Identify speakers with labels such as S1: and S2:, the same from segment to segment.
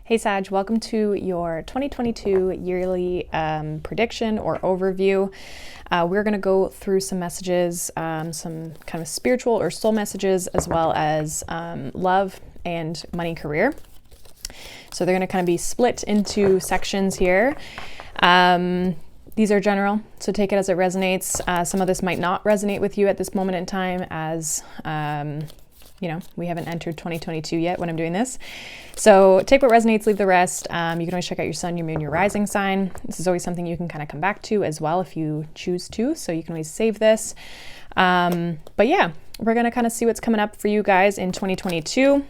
S1: Hey Sag, welcome to your 2022 yearly prediction or overview. We're going to go through some messages, some kind of spiritual or soul messages, as well as love and money career. So they're going to kind of be split into sections here. These are general, so take it as it resonates. Some of this might not resonate with you at this moment in time as you know, we haven't entered 2022 yet when I'm doing this. So take what resonates, leave the rest. You can always check out your sun, your moon, your rising sign. This is always something you can kind of come back to as well if you choose to. So you can always save this. But yeah, we're going to kind of see what's coming up for you guys in 2022.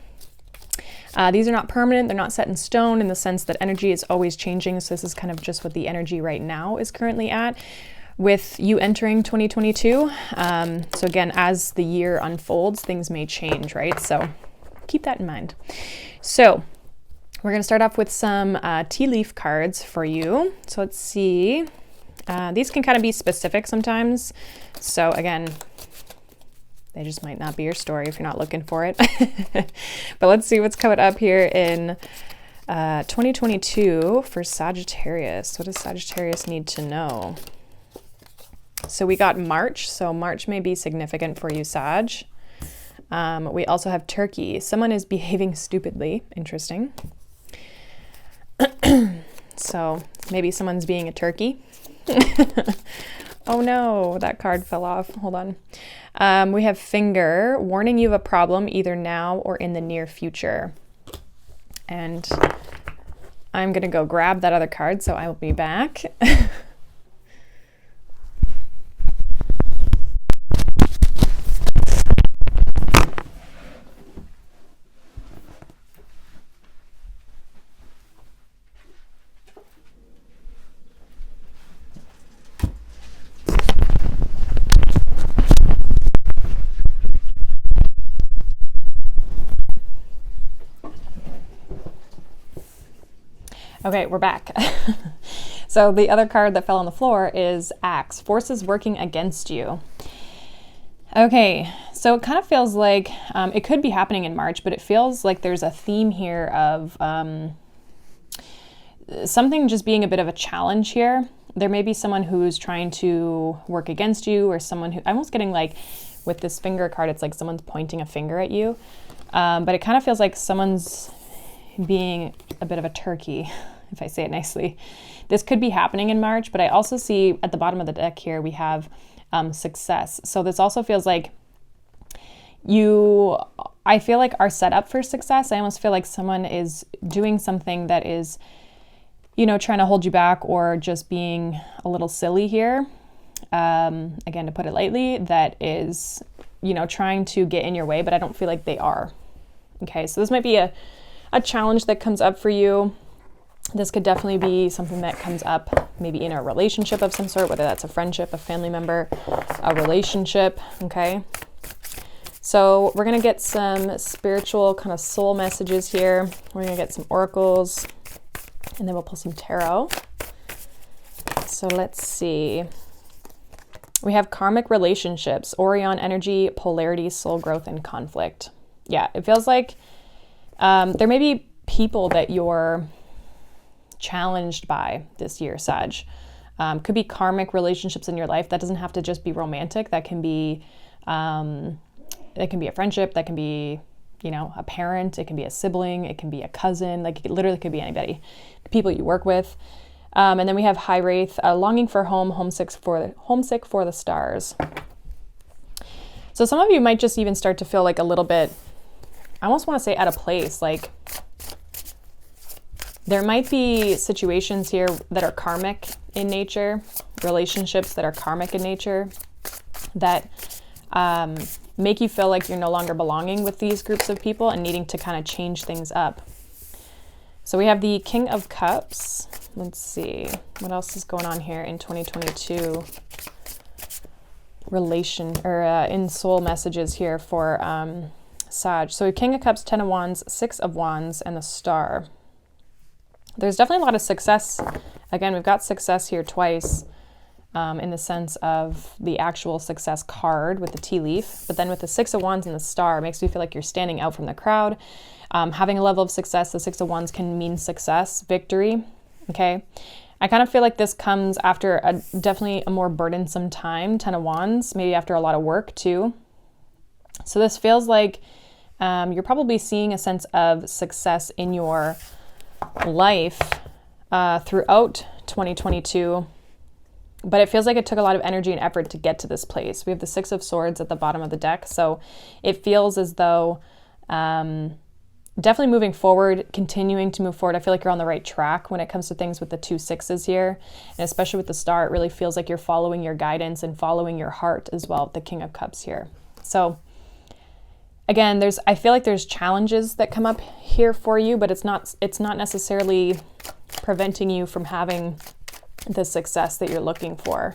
S1: These are not permanent. They're not set in stone in the sense that energy is always changing. So this is kind of just what the energy right now is currently at, with you entering 2022. So again, as the year unfolds, things may change, right? So keep that in mind. So we're going to start off with some tea leaf cards for you. So let's see. These can kind of be specific sometimes. So again, they just might not be your story if you're not looking for it. But let's see what's coming up here in 2022 for Sagittarius. What does Sagittarius need to know? So we got March, so March may be significant for you, Sag. We also have Turkey. Someone is behaving stupidly. Interesting. So maybe someone's being a turkey. Oh no, that card fell off. Hold on. We have Finger, warning you of a problem either now or in the near future. And I'm going to go grab that other card, so I will be back. Okay, we're back. So the other card that fell on the floor is Axe, forces working against you. Okay, so it kind of feels like it could be happening in March, but it feels like there's a theme here of something just being a bit of a challenge here. There may be someone who's trying to work against you, or someone who, I'm almost getting like with this Finger card, it's like someone's pointing a finger at you. But it kind of feels like someone's being a bit of a turkey, if I say it nicely. This could be happening in March, but I also see at the bottom of the deck here, we have success. So this also feels like I feel like are set up for success. I almost feel like someone is doing something that is, you know, trying to hold you back or just being a little silly here. Again, to put it lightly, that is, you know, trying to get in your way, but I don't feel like they are. Okay, so this might be a challenge that comes up for you. This could definitely be something that comes up maybe in a relationship of some sort, whether that's a friendship, a family member, a relationship, okay? So we're going to get some spiritual kind of soul messages here. We're going to get some oracles, and then we'll pull some tarot. So let's see. We have karmic relationships, Orion energy, polarity, soul growth, and conflict. Yeah, it feels like there may be people that you're challenged by this year, Sag. Could be karmic relationships in your life. That doesn't have to just be romantic. That can be a friendship. That can be, you know, a parent. It can be a sibling. It can be a cousin. Like it literally could be anybody. People you work with. And then we have High Wraith, longing for home, homesick for the stars. So some of you might just even start to feel like a little bit, I almost want to say out of place. Like there might be situations here that are karmic in nature, relationships that are karmic in nature, that make you feel like you're no longer belonging with these groups of people and needing to kind of change things up. So we have the King of Cups. Let's see, what else is going on here in 2022? In soul messages here for Sag. So King of Cups, 10 of Wands, 6 of Wands, and the Star. There's definitely a lot of success. Again, we've got success here twice in the sense of the actual success card with the tea leaf. But then with the 6 of Wands and the Star, it makes me feel like you're standing out from the crowd. Having a level of success, the Six of Wands can mean success, victory, okay? I kind of feel like this comes after definitely a more burdensome time, 10 of Wands, maybe after a lot of work too. So this feels like you're probably seeing a sense of success in your life throughout 2022, but it feels like it took a lot of energy and effort to get to this place. We have the Six of Swords at the bottom of the deck, so it feels as though definitely moving forward, continuing to move forward. I feel like you're on the right track when it comes to things with the 2 sixes here, and especially with the Star, it really feels like you're following your guidance and following your heart as well, the King of Cups here. So again, I feel like there's challenges that come up here for you, but it's not necessarily preventing you from having the success that you're looking for.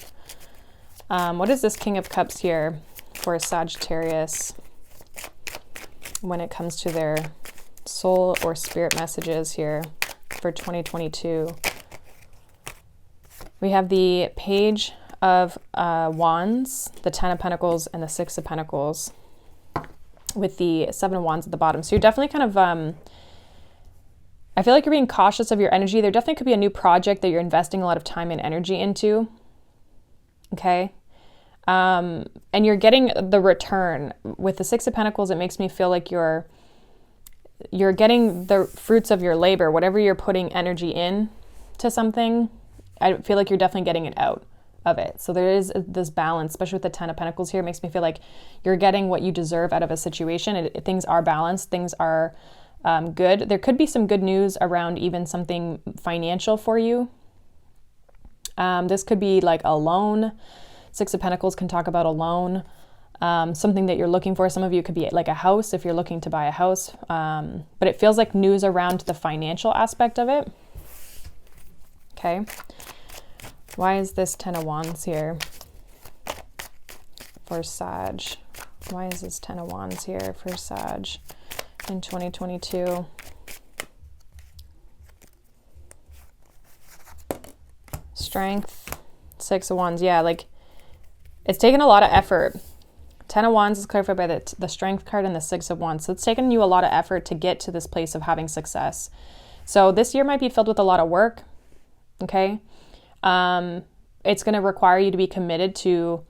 S1: What is this King of Cups here for Sagittarius when it comes to their soul or spirit messages here for 2022? We have the Page of Wands, the 10 of Pentacles, and the 6 of Pentacles, with the 7 of Wands at the bottom. So you're definitely kind of, I feel like you're being cautious of your energy. There definitely could be a new project that you're investing a lot of time and energy into. Okay. And you're getting the return. With the 6 of Pentacles, it makes me feel like you're getting the fruits of your labor. Whatever you're putting energy in to something, I feel like you're definitely getting it out of it. So there is this balance, especially with the 10 of Pentacles here. It makes me feel like you're getting what you deserve out of a situation. Things are balanced. Things are good. There could be some good news around even something financial for you. This could be like a loan. 6 of Pentacles can talk about a loan. Something that you're looking for. Some of you it could be like a house if you're looking to buy a house. But it feels like news around the financial aspect of it. Okay. Why is this 10 of Wands here for Sag? Why is this 10 of Wands here for Sag in 2022? Strength, 6 of Wands. Yeah, like it's taken a lot of effort. 10 of Wands is clarified by the Strength card and the 6 of Wands. So it's taken you a lot of effort to get to this place of having success. So this year might be filled with a lot of work. Okay. It's going to require you to be committed to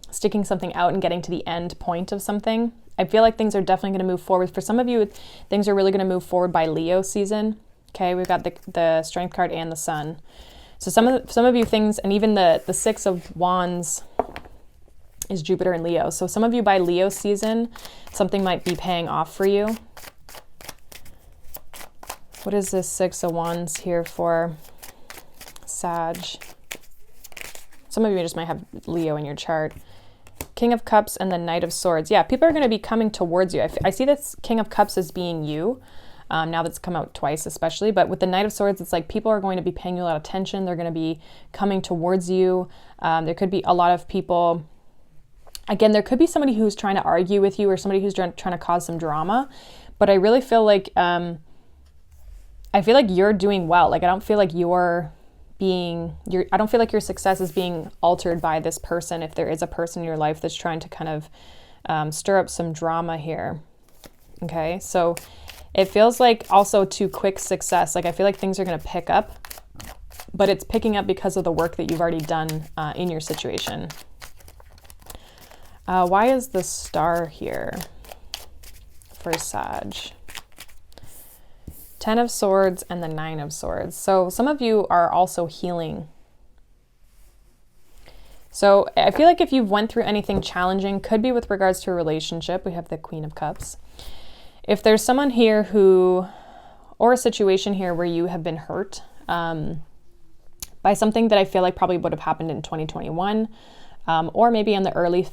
S1: sticking something out and getting to the end point of something. I feel like things are definitely going to move forward. For some of you, things are really going to move forward by Leo season. Okay, we've got the Strength card and the Sun. So some of you things, and even the 6 of Wands is Jupiter and Leo. So some of you by Leo season, something might be paying off for you. What is this 6 of Wands here for Sag? Some of you just might have Leo in your chart. King of Cups and the Knight of Swords. Yeah, people are going to be coming towards you. I see this King of Cups as being you. Now that's come out twice especially. But with the Knight of Swords, it's like people are going to be paying you a lot of attention. They're going to be coming towards you. There could be a lot of people. Again, there could be somebody who's trying to argue with you or somebody who's trying to cause some drama. But I really feel like I feel like you're doing well. Like I don't feel like I don't feel like your success is being altered by this person, if there is a person in your life that's trying to kind of stir up some drama here. Okay, so it feels like also too quick success. Like I feel like things are going to pick up, but it's picking up because of the work that you've already done in your situation. Why is the Star here for Sag? 10 of Swords and the 9 of Swords. So some of you are also healing. So I feel like if you've went through anything challenging, could be with regards to a relationship. We have the Queen of Cups. If there's someone here or a situation here where you have been hurt by something that I feel like probably would have happened in 2021, or maybe in the early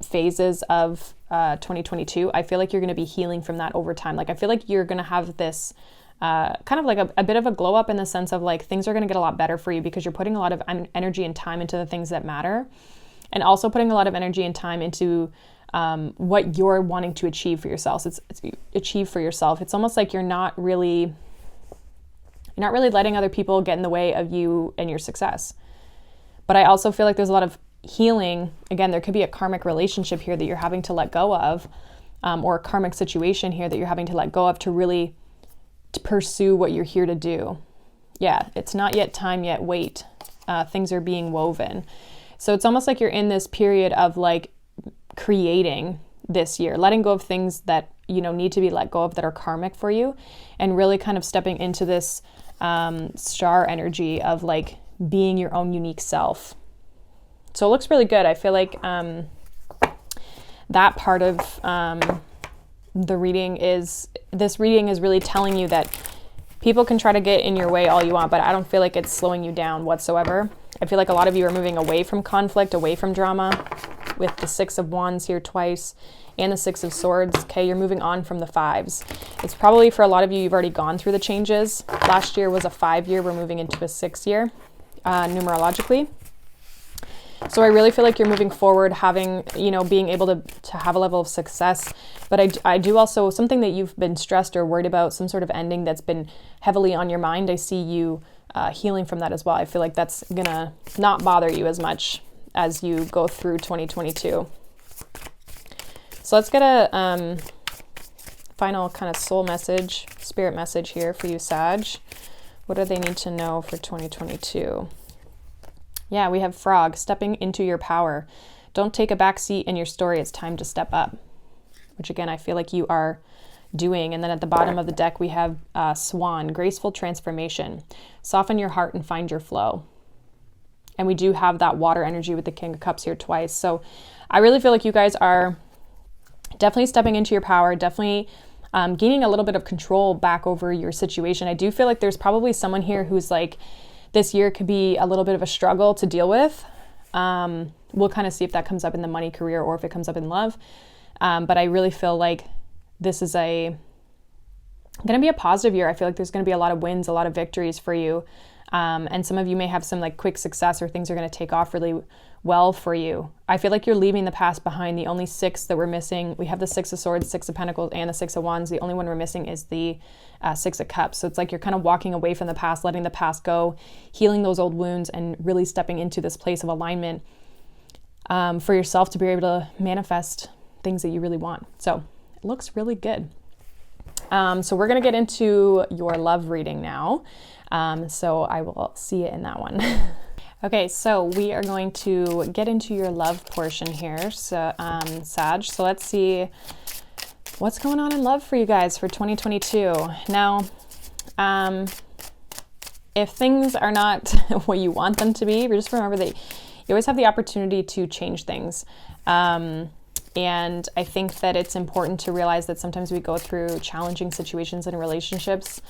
S1: phases of 2022, I feel like you're going to be healing from that over time. Like I feel like you're going to have this kind of like a bit of a glow up in the sense of like things are going to get a lot better for you because you're putting a lot of energy and time into the things that matter, and also putting a lot of energy and time into what you're wanting to achieve for yourself. It's achieve for yourself. It's almost like you're not really letting other people get in the way of you and your success. But I also feel like there's a lot of healing. Again, there could be a karmic relationship here that you're having to let go of or a karmic situation here that you're having to let go of to really pursue what you're here to do. Yeah, it's not yet time yet, wait. Things are being woven. So it's almost like you're in this period of like creating this year, letting go of things that, you know, need to be let go of that are karmic for you, and really kind of stepping into this star energy of like being your own unique self. So it looks really good. I feel like that part of the reading is, this reading is really telling you that people can try to get in your way all you want, but I don't feel like it's slowing you down whatsoever. I feel like a lot of you are moving away from conflict, away from drama, with the Six of Wands here twice and the Six of Swords. Okay, you're moving on from the fives. It's probably for a lot of you, you've already gone through the changes. Last year was a 5 year. We're moving into a 6 year, numerologically. So I really feel like you're moving forward, having, you know, being able to have a level of success. But I do also, something that you've been stressed or worried about, some sort of ending that's been heavily on your mind, I see you healing from that as well. I feel like that's gonna not bother you as much as you go through 2022. So let's get a final kind of soul message, spirit message here for you, Sag. What do they need to know for 2022? Yeah, we have Frog, stepping into your power. Don't take a back seat in your story. It's time to step up, which again, I feel like you are doing. And then at the bottom of the deck, we have Swan, graceful transformation. Soften your heart and find your flow. And we do have that water energy with the King of Cups here twice. So I really feel like you guys are definitely stepping into your power, definitely gaining a little bit of control back over your situation. I do feel like there's probably someone here who's like, this year could be a little bit of a struggle to deal with. We'll kind of see if that comes up in the money, career, or if it comes up in love. But I really feel like this is going to be a positive year. I feel like there's going to be a lot of wins, a lot of victories for you. And some of you may have some like quick success, or things are going to take off really well for you. I feel like you're leaving the past behind. The only 6 that we're missing, we have the Six of Swords, Six of Pentacles, and the Six of Wands. The only one we're missing is the Six of Cups. So it's like you're kind of walking away from the past, letting the past go, healing those old wounds, and really stepping into this place of alignment for yourself to be able to manifest things that you really want. So it looks really good. So we're going to get into your love reading now. So I will see you in that one. Okay, so we are going to get into your love portion here, so Sag. So let's see what's going on in love for you guys for 2022. Now, if things are not what you want them to be, just remember that you always have the opportunity to change things. And I think that it's important to realize that sometimes we go through challenging situations in relationships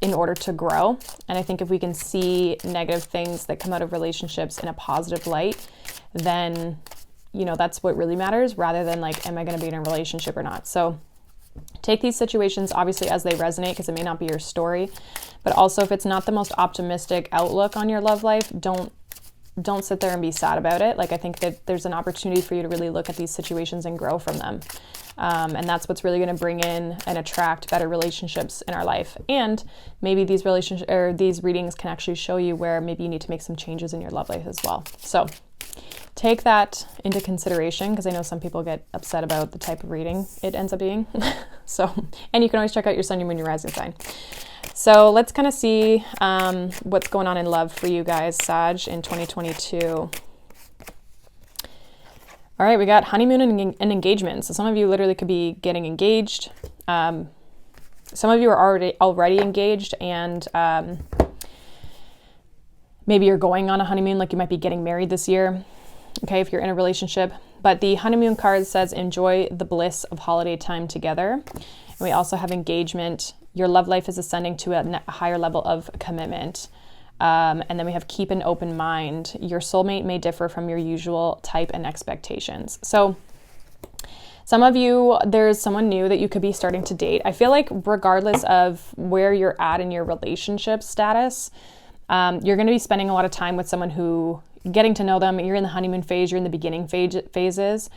S1: in order to grow. And I think if we can see negative things that come out of relationships in a positive light, then, you know, that's what really matters, rather than like, am I going to be in a relationship or not? So take these situations obviously as they resonate, because it may not be your story, but also if it's not the most optimistic outlook on your love life, don't sit there and be sad about it. Like, I think that there's an opportunity for you to really look at these situations and grow from them. And that's what's really going to bring in and attract better relationships in our life. And maybe these these readings can actually show you where maybe you need to make some changes in your love life as well. So take that into consideration, because I know some people get upset about the type of reading it ends up being. And you can always check out your sun, your moon, your rising sign. So let's kind of see what's going on in love for you guys, Sag, in 2022. All right, we got honeymoon and engagement. So some of you literally could be getting engaged. Some of you are already engaged, and maybe you're going on a honeymoon, like you might be getting married this year, okay, if you're in a relationship. But the honeymoon card says, enjoy the bliss of holiday time together. And we also have engagement. Your love life is ascending to a higher level of commitment. And then we have keep an open mind. Your soulmate may differ from your usual type and expectations. So some of you, there's someone new that you could be starting to date. I feel like regardless of where you're at in your relationship status, you're going to be spending a lot of time with someone who, getting to know them. You're in the honeymoon phase, you're in the beginning phases.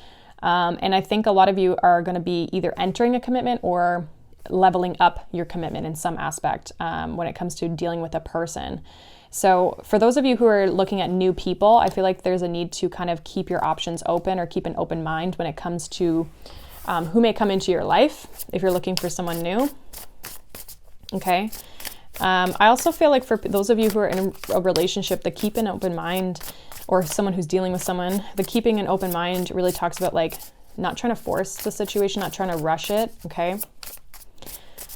S1: And I think a lot of you are going to be either entering a commitment or leveling up your commitment in some aspect when it comes to dealing with a person. So for those of you who are looking at new people, I feel like there's a need to kind of keep your options open, or keep an open mind when it comes to who may come into your life if you're looking for someone new. Okay. I also feel like for those of you who are in a relationship, the keep an open mind, or someone who's dealing with someone, the keeping an open mind really talks about like not trying to force the situation, not trying to rush it. Okay.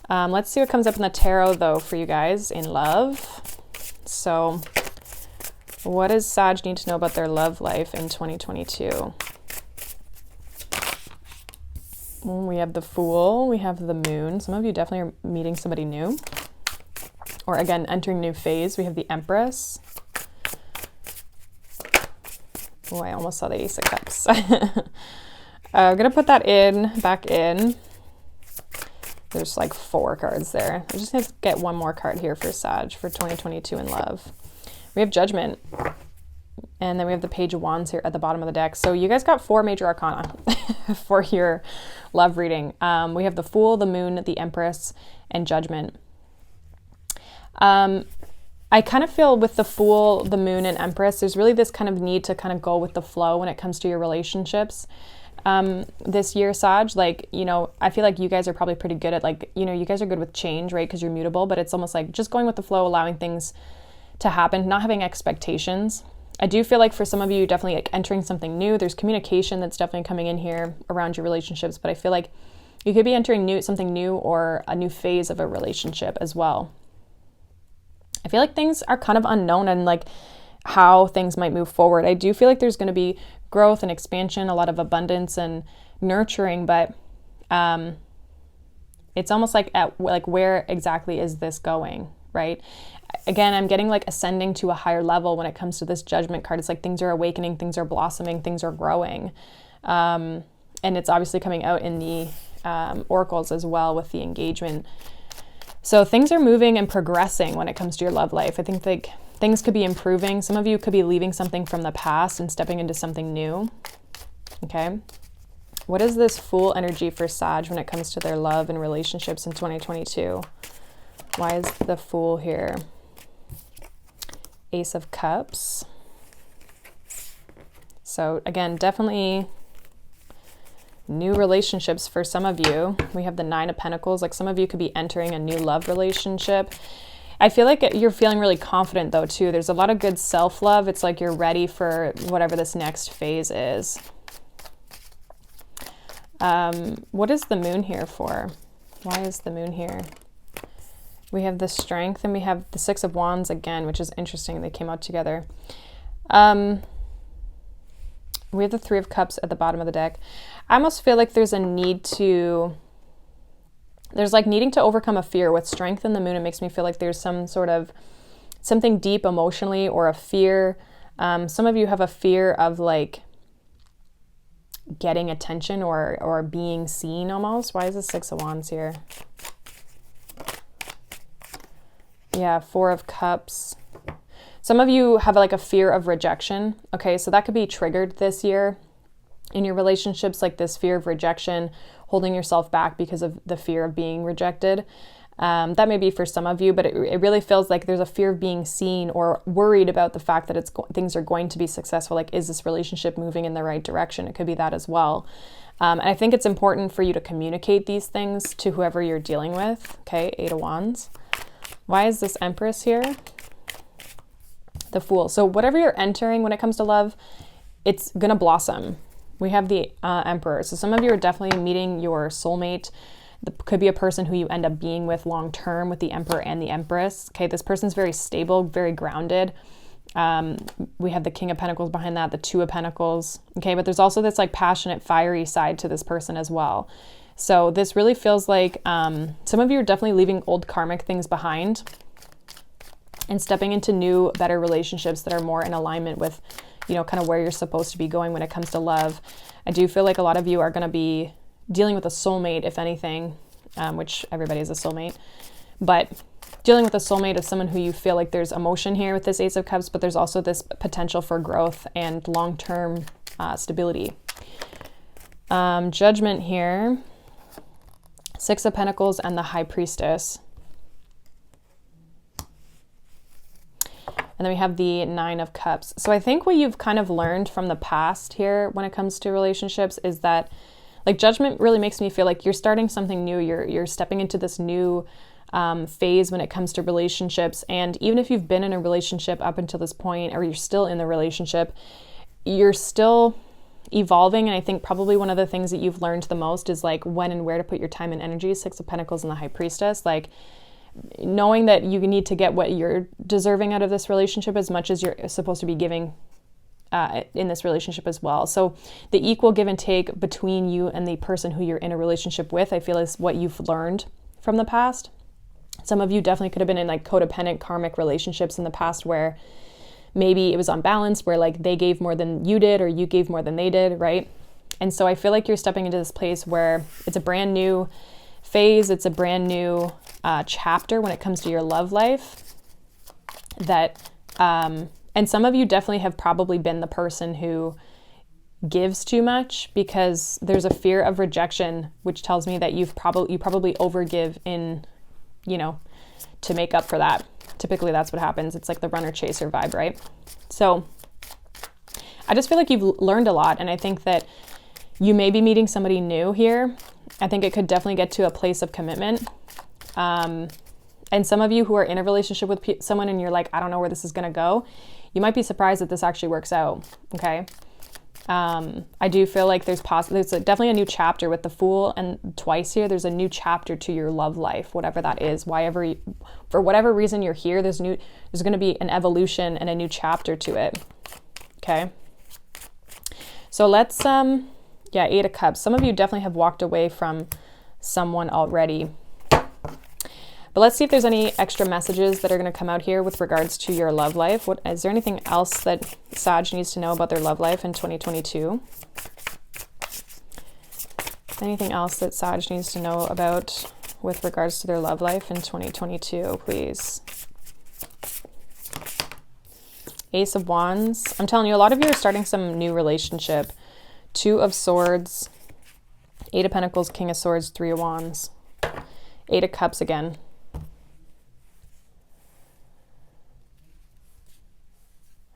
S1: Let's see what comes up in the tarot though for you guys in love. So what does Sag need to know about their love life in 2022? We have the Fool, we have the Moon. Some of you definitely are meeting somebody new, or again, entering a new phase. We have the Empress. Oh, I almost saw the Ace of Cups. I'm gonna put that back in. There's like 4 cards there. I'm just gonna get one more card here for Sag for 2022 in love. We have Judgment. And then we have the Page of Wands here at the bottom of the deck. So you guys got 4 major arcana for your love reading. We have the Fool, the Moon, the Empress, and Judgment. I kind of feel with the Fool, the Moon, and Empress, there's really this kind of need to kind of go with the flow when it comes to your relationships. This year, Sag, like, you know, I feel like you guys are probably pretty good at, like, you know, you guys are good with change, right? Because you're mutable, but it's almost like just going with the flow, allowing things to happen, not having expectations. I do feel like for some of you, definitely like entering something new. There's communication that's definitely coming in here around your relationships, but I feel like you could be entering something new or a new phase of a relationship as well. I feel like things are kind of unknown and like how things might move forward. I do feel like there's going to be growth and expansion, a lot of abundance and nurturing, but it's almost like where exactly is this going, right? Again, I'm getting like ascending to a higher level when it comes to this Judgment card. It's like things are awakening, things are blossoming, things are growing. And it's obviously coming out in the oracles as well with the Engagement. So things are moving and progressing when it comes to your love life. I think like things could be improving. Some of you could be leaving something from the past and stepping into something new. Okay. What is this Fool energy for Sag when it comes to their love and relationships in 2022? Why is the Fool here? Ace of Cups. So again, definitely new relationships for some of you. We have the 9 of Pentacles. Like some of you could be entering a new love relationship. I feel like you're feeling really confident though too. There's a lot of good self-love. It's like you're ready for whatever this next phase is. What is the Moon here for? Why is the Moon here? We have the Strength and we have the 6 of Wands again, which is interesting. They came out together. We have the 3 of Cups at the bottom of the deck. I almost feel like there's a need to, there's like needing to overcome a fear. With Strength and the Moon, it makes me feel like there's some sort of something deep emotionally or a fear. Some of you have a fear of like getting attention or being seen almost. Why is the 6 of Wands here? Yeah, 4 of Cups. Some of you have like a fear of rejection. Okay, so that could be triggered this year in your relationships, like this fear of rejection, holding yourself back because of the fear of being rejected. That may be for some of you, but it really feels like there's a fear of being seen or worried about the fact that things are going to be successful. Like, is this relationship moving in the right direction? It could be that as well. And I think it's important for you to communicate these things to whoever you're dealing with. Okay, 8 of Wands. Why is this Empress here? The Fool. So whatever you're entering when it comes to love, it's gonna blossom. We have the Emperor. So some of you are definitely meeting your soulmate. Could be a person who you end up being with long term with the Emperor and the Empress. Okay, this person's very stable, very grounded. We have the King of Pentacles behind that, the 2 of Pentacles. Okay, but there's also this like passionate, fiery side to this person as well. So this really feels like some of you are definitely leaving old karmic things behind and stepping into new, better relationships that are more in alignment with, you know, kind of where you're supposed to be going when it comes to love. I do feel like a lot of you are going to be dealing with a soulmate, if anything, which everybody is a soulmate, but dealing with a soulmate is someone who you feel like there's emotion here with this Ace of Cups, but there's also this potential for growth and long-term stability. Judgment here, 6 of Pentacles and the High Priestess. And then we have the 9 of Cups. So I think what you've kind of learned from the past here when it comes to relationships is that Like Judgment really makes me feel like you're starting something new. You're stepping into this new phase when it comes to relationships. And even if you've been in a relationship up until this point, or you're still in the relationship, you're still evolving. And I think probably one of the things that you've learned the most is like when and where to put your time and energy. 6 of Pentacles and the High Priestess, like knowing that you need to get what you're deserving out of this relationship as much as you're supposed to be giving in this relationship as well. So the equal give and take between you and the person who you're in a relationship with, I feel is what you've learned from the past. Some of you definitely could have been in like codependent karmic relationships in the past where maybe it was unbalanced, where like they gave more than you did or you gave more than they did, right? And so I feel like you're stepping into this place where it's a brand new phase, it's a brand new chapter when it comes to your love life. And some of you definitely have probably been the person who gives too much because there's a fear of rejection, which tells me that you probably overgive in, to make up for that. Typically that's what happens. It's like the runner chaser vibe, right? So I just feel like you've learned a lot. And I think that you may be meeting somebody new here. I think it could definitely get to a place of commitment. And some of you who are in a relationship with someone and you're like, I don't know where this is going to go, you might be surprised that this actually works out. Okay. I do feel like there's definitely a new chapter with the Fool and twice here. There's a new chapter to your love life, whatever that is. For whatever reason you're here, there's going to be an evolution and a new chapter to it. Okay. So let's, 8 of Cups. Some of you definitely have walked away from someone already. But let's see if there's any extra messages that are going to come out here with regards to your love life. Is there anything else that Sag needs to know about their love life in 2022? Anything else that Sag needs to know about with regards to their love life in 2022, please? Ace of Wands. I'm telling you, a lot of you are starting some new relationship. 2 of Swords, 8 of Pentacles, King of Swords, 3 of Wands, 8 of Cups again.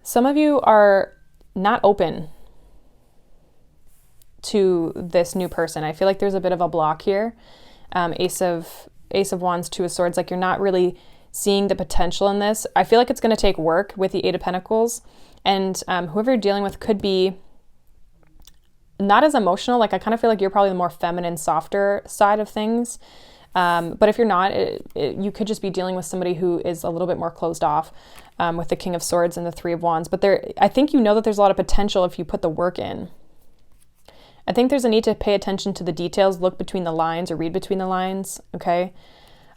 S1: Some of you are not open to this new person. I feel like there's a bit of a block here. Ace of Wands, 2 of Swords, like you're not really seeing the potential in this. I feel like it's going to take work with the 8 of Pentacles, and whoever you're dealing with could be not as emotional. Like I kind of feel like you're probably the more feminine, softer side of things. But if you're not, you could just be dealing with somebody who is a little bit more closed off with the King of Swords and the 3 of Wands. But I think you know that there's a lot of potential if you put the work in. I think there's a need to pay attention to the details, look between the lines or read between the lines, okay?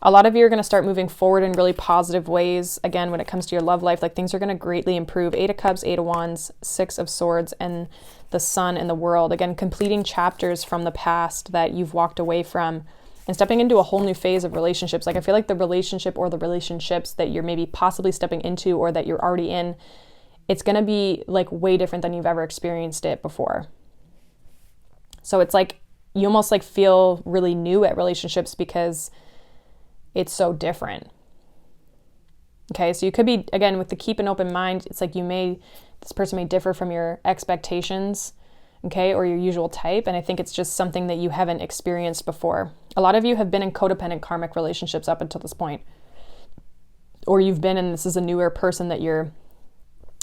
S1: A lot of you are going to start moving forward in really positive ways. Again, when it comes to your love life, like things are going to greatly improve. 8 of Cups, 8 of Wands, 6 of Swords, and the Sun and the World. Again, completing chapters from the past that you've walked away from and stepping into a whole new phase of relationships. Like I feel like the relationship or the relationships that you're maybe possibly stepping into or that you're already in, it's going to be like way different than you've ever experienced it before. So it's like you almost like feel really new at relationships because it's so different. Okay, so you could be, again, with the keep an open mind, it's like this person may differ from your expectations, okay, or your usual type, and I think it's just something that you haven't experienced before. A lot of you have been in codependent karmic relationships up until this point, or you've been, and this is a newer person that you're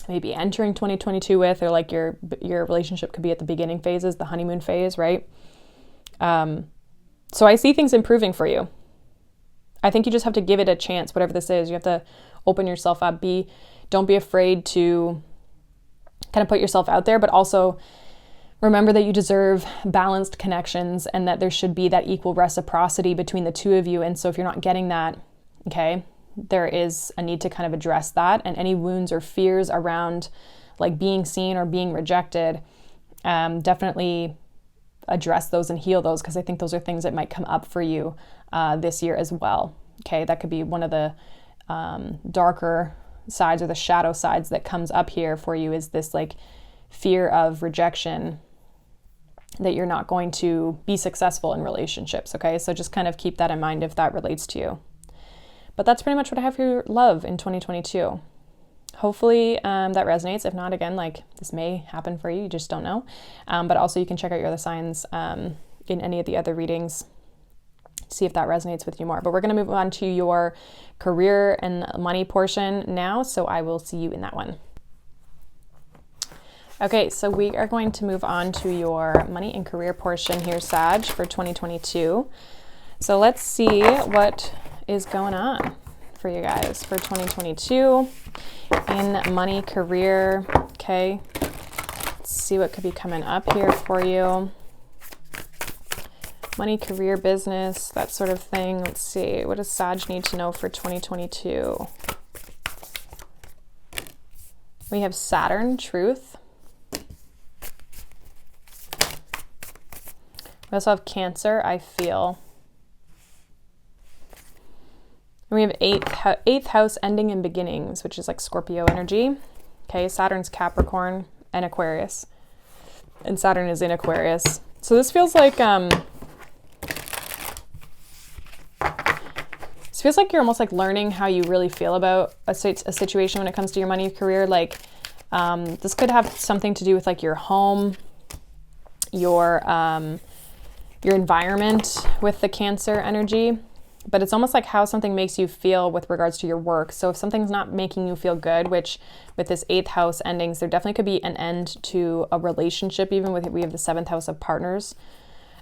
S1: maybe entering 2022 with, or like your relationship could be at the beginning phases, the honeymoon phase, right? So I see things improving for you. I think you just have to give it a chance, whatever this is. You have to open yourself up. Don't be afraid to kind of put yourself out there, but also remember that you deserve balanced connections and that there should be that equal reciprocity between the two of you. And so if you're not getting that, okay, there is a need to kind of address that, and any wounds or fears around like being seen or being rejected, definitely address those and heal those, because I think those are things that might come up for you this year as well. Okay, that could be one of the darker sides or the shadow sides that comes up here for you, is this like fear of rejection, that you're not going to be successful in relationships. Okay, so just kind of keep that in mind if that relates to you. But that's pretty much what I have for your love in 2022. Hopefully that resonates. If not, again, like this may happen for you. You just don't know. But also you can check out your other signs in any of the other readings. See if that resonates with you more. But we're going to move on to your career and money portion now. So I will see you in that one. Okay, so we are going to move on to your money and career portion here, Sag, for 2022. So let's see what is going on for you guys for 2022 in money, career. Okay, let's see what could be coming up here for you. Money, career, business, that sort of thing. Let's see. What does Sag need to know for 2022? We have Saturn, truth. We also have Cancer, I feel. And we have eighth house, ending and beginnings, which is like Scorpio energy. Okay, Saturn's Capricorn and Aquarius. And Saturn is in Aquarius. So this feels like you're almost like learning how you really feel about a situation when it comes to your money career. Like this could have something to do with like your home, your environment with the Cancer energy, but it's almost like how something makes you feel with regards to your work. So if something's not making you feel good, which with this 8th house endings, there definitely could be an end to a relationship, even with, we have the 7th house of partners.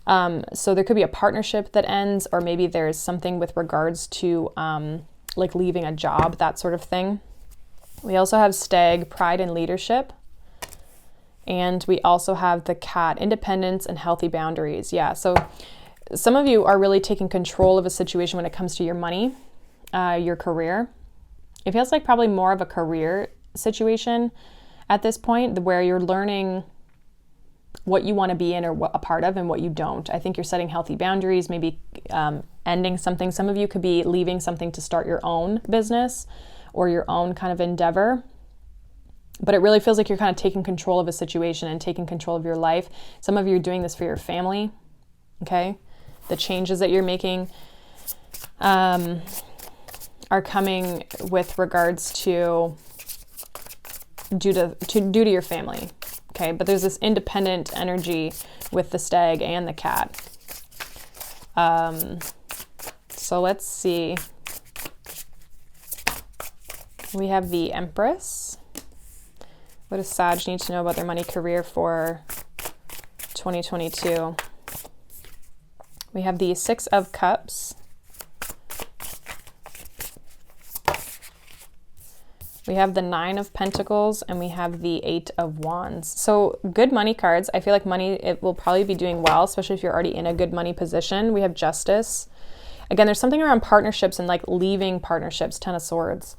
S1: So there could be a partnership that ends, or maybe there's something with regards to like leaving a job, that sort of thing. We also have Stag, pride and leadership. And we also have the Cat, independence and healthy boundaries. Yeah, so some of you are really taking control of a situation when it comes to your money, your career. It feels like probably more of a career situation at this point, where you're learning what you want to be in or what a part of and what you don't. I think you're setting healthy boundaries, maybe ending something. Some of you could be leaving something to start your own business or your own kind of endeavor. But it really feels like you're kind of taking control of a situation and taking control of your life. Some of you are doing this for your family, okay? The changes that you're making are coming with regards to due to your family. Okay, but there's this independent energy with the Stag and the Cat. So let's see. We have the Empress. What does Sag need to know about their money career for 2022? We have the 6 of Cups. We have the 9 of Pentacles, and we have the 8 of Wands. So good money cards. I feel like money, it will probably be doing well, especially if you're already in a good money position. We have Justice. Again, there's something around partnerships and like leaving partnerships, 10 of Swords.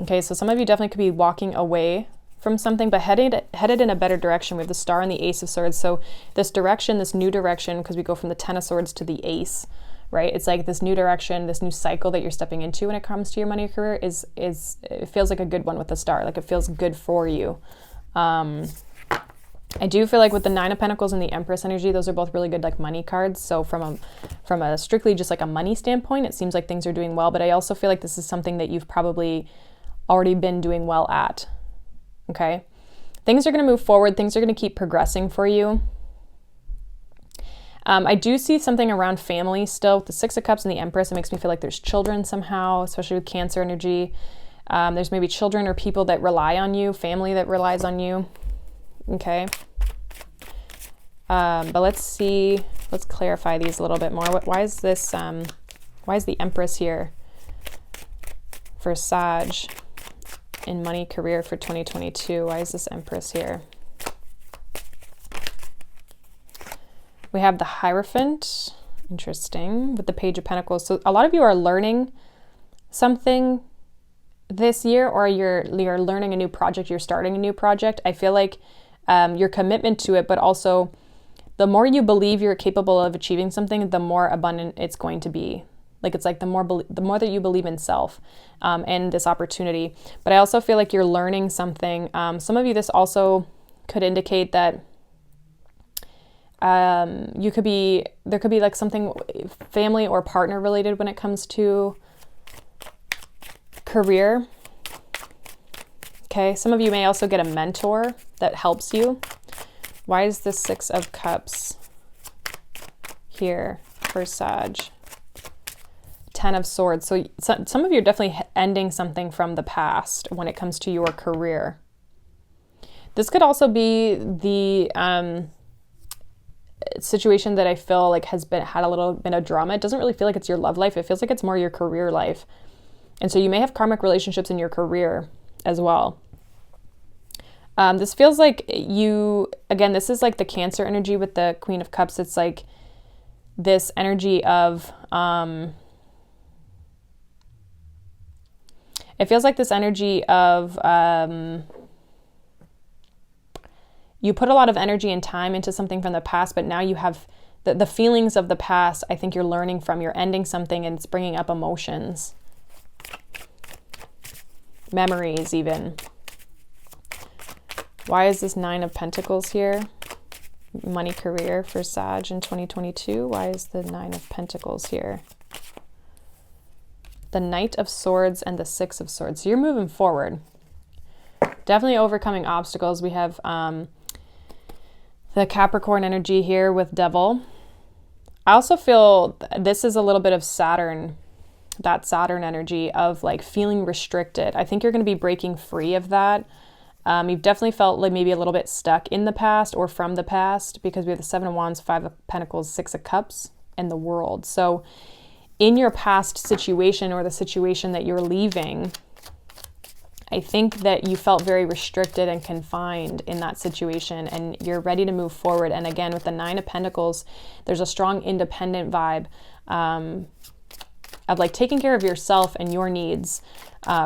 S1: Okay, so some of you definitely could be walking away from something, but headed in a better direction. We have the Star and the Ace of Swords. So this direction, this new direction, because we go from the 10 of Swords to the Ace, right? It's like this new direction, this new cycle that you're stepping into when it comes to your money career is it feels like a good one with the Star. Like it feels good for you. I do feel like with the 9 of Pentacles and the Empress energy, those are both really good like money cards. So from a strictly just like a money standpoint, it seems like things are doing well. But I also feel like this is something that you've probably already been doing well at. Okay, things are going to move forward. Things are going to keep progressing for you. I do see something around family still with the 6 of Cups and the Empress. It makes me feel like there's children somehow, especially with Cancer energy. There's maybe children or people that rely on you, family that relies on you. Okay. But let's see. Let's clarify these a little bit more. Why is this? Why is the Empress here for Sag in money career for 2022? Why is this Empress here? We have the Hierophant, interesting, with the Page of Pentacles. So a lot of you are learning something this year, or you're learning a new project, you're starting a new project. I feel like your commitment to it, but also the more you believe you're capable of achieving something, the more abundant it's going to be. Like it's like the more that you believe in self and this opportunity. But I also feel like you're learning something. Some of you, this also could indicate that there could be like something family or partner related when it comes to career. Okay, some of you may also get a mentor that helps you. Why is this 6 of Cups here for Sag? Ten of Swords. So some of you are definitely ending something from the past when it comes to your career. This could also be the situation that I feel like had a little bit of drama. It doesn't really feel like it's your love life. It feels like it's more your career life. And so you may have karmic relationships in your career as well. This feels like again, this is like the Cancer energy with the Queen of Cups. It's like this energy of, it feels like this energy of, you put a lot of energy and time into something from the past, but now you have the feelings of the past. I think you're learning from, you're ending something and it's bringing up emotions. Memories even. Why is this Nine of Pentacles here? Money, career for Sag in 2022. Why is the Nine of Pentacles here? The Knight of Swords and the Six of Swords. So you're moving forward. Definitely overcoming obstacles. We have the Capricorn energy here with Devil. I also feel this is a little bit of Saturn, that Saturn energy of like feeling restricted. I think you're going to be breaking free of that. You've definitely felt like maybe a little bit stuck in the past or from the past, because we have the Seven of Wands, Five of Pentacles, Six of Cups, and the World. So in your past situation or the situation that you're leaving, I think that you felt very restricted and confined in that situation, and you're ready to move forward. And again, with the Nine of Pentacles, there's a strong independent vibe of like taking care of yourself and your needs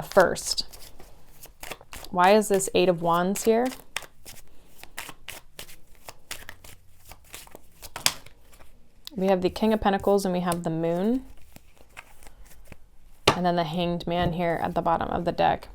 S1: first. Why is this Eight of Wands here? We have the King of Pentacles and we have the Moon. And then the Hanged Man here at the bottom of the deck.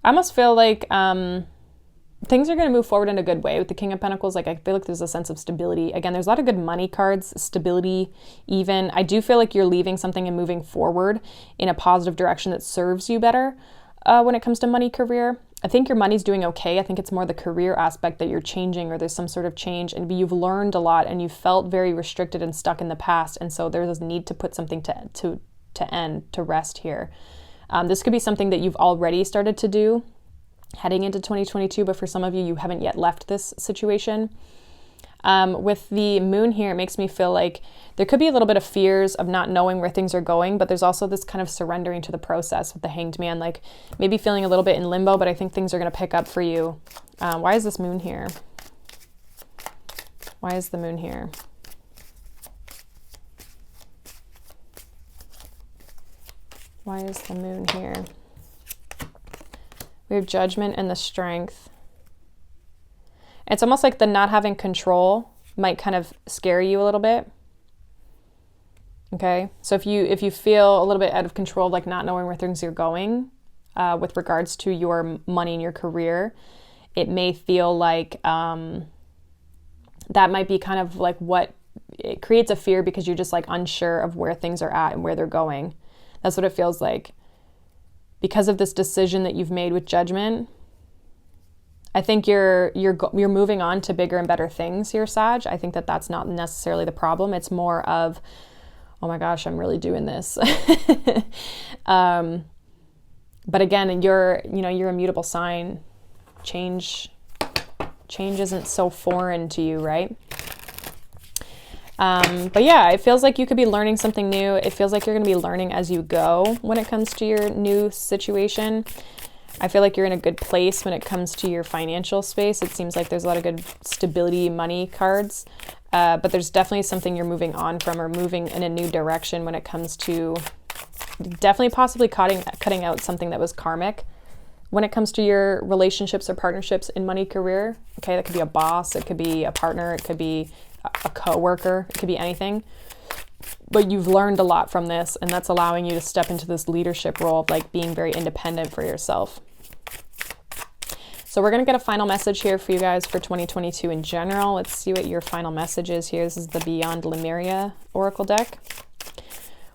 S1: I almost feel like things are going to move forward in a good way with the King of Pentacles. Like I feel like there's a sense of stability. Again, there's a lot of good money cards, stability even. I do feel like you're leaving something and moving forward in a positive direction that serves you better when it comes to money, career. I think your money's doing okay. I think it's more the career aspect that you're changing, or there's some sort of change, and you've learned a lot and you felt very restricted and stuck in the past. And so there's this need to put something to end, to rest here. This could be something that you've already started to do heading into 2022, but for some of you, you haven't yet left this situation. With the Moon here, it makes me feel like there could be a little bit of fears of not knowing where things are going, but there's also this kind of surrendering to the process with the Hanged Man, like maybe feeling a little bit in limbo, but I think things are going to pick up for you. Why is this Moon here? Why is the Moon here? Why is the Moon here? We have Judgment and the Strength. It's almost like the not having control might kind of scare you a little bit. Okay, so if you feel a little bit out of control, like not knowing where things are going with regards to your money and your career, it may feel like that might be kind of like what it creates a fear, because you're just like unsure of where things are at and where they're going. That's what it feels like. Because of this decision that you've made with Judgment, I think you're moving on to bigger and better things here, Sag. I think that that's not necessarily the problem. It's more of, oh my gosh, I'm really doing this. But again, you're a mutable sign. Change isn't so foreign to you, right? But yeah, it feels like you could be learning something new. It feels like you're going to be learning as you go when it comes to your new situation. I feel like you're in a good place when it comes to your financial space. It seems like there's a lot of good stability money cards, but there's definitely something you're moving on from, or moving in a new direction when it comes to definitely possibly cutting out something that was karmic when it comes to your relationships or partnerships in money, career. Okay, that could be a boss, it could be a partner, it could be a co-worker, it could be anything. But you've learned a lot from this, and that's allowing you to step into this leadership role of like being very independent for yourself. So we're going to get a final message here for you guys for 2022 in general. Let's see what your final message is here. This is the Beyond Lemuria Oracle deck.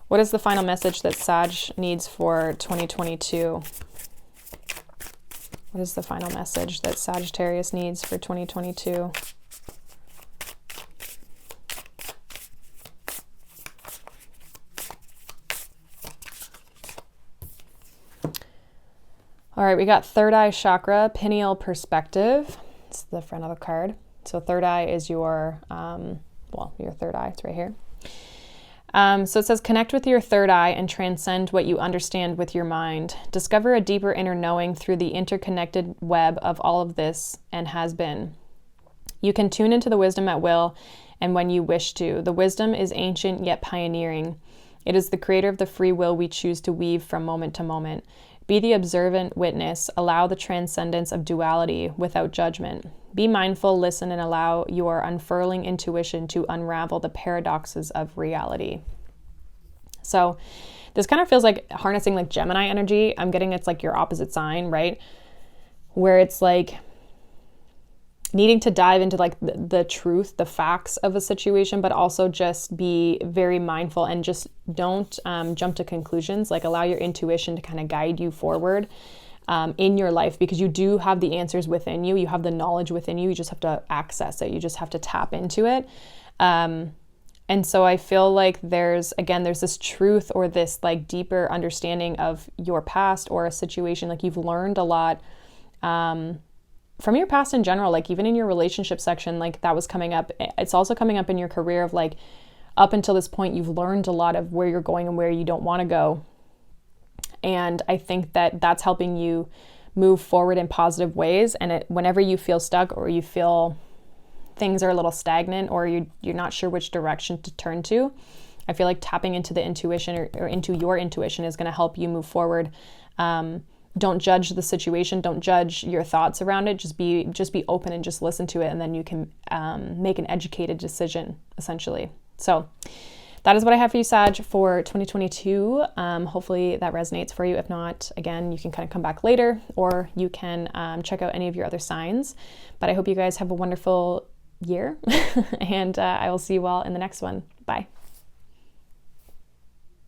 S1: What is the final message that Sag needs for 2022? What is the final message that Sagittarius needs for 2022? All right, we got third eye chakra, pineal perspective. It's the front of the card. So third eye is your, your third eye, it's right here. So it says, connect with your third eye and transcend what you understand with your mind. Discover a deeper inner knowing through the interconnected web of all of this and has been. You can tune into the wisdom at will and when you wish to. The wisdom is ancient yet pioneering. It is the creator of the free will we choose to weave from moment to moment. Be the observant witness. Allow the transcendence of duality without judgment. Be mindful, listen, and allow your unfurling intuition to unravel the paradoxes of reality. So this kind of feels like harnessing like Gemini energy. I'm getting it's like your opposite sign, right? Where it's like needing to dive into like the truth, the facts of a situation, but also just be very mindful and just don't jump to conclusions. Like allow your intuition to kind of guide you forward in your life, because you do have the answers within you. You have the knowledge within you. You just have to access it. You just have to tap into it. And so I feel like there's this truth or this like deeper understanding of your past or a situation. Like you've learned a lot from your past in general, like even in your relationship section, like that was coming up. It's also coming up in your career of like, up until this point, you've learned a lot of where you're going and where you don't want to go. And I think that that's helping you move forward in positive ways. And whenever you feel stuck or you feel things are a little stagnant or you're not sure which direction to turn to, I feel like tapping into the intuition or into your intuition is going to help you move forward. Don't judge the situation. Don't judge your thoughts around it. Just be open and just listen to it. And then you can make an educated decision, essentially. So that is what I have for you, Sag, for 2022. Hopefully that resonates for you. If not, again, you can kind of come back later, or you can check out any of your other signs. But I hope you guys have a wonderful year, and I will see you all in the next one. Bye.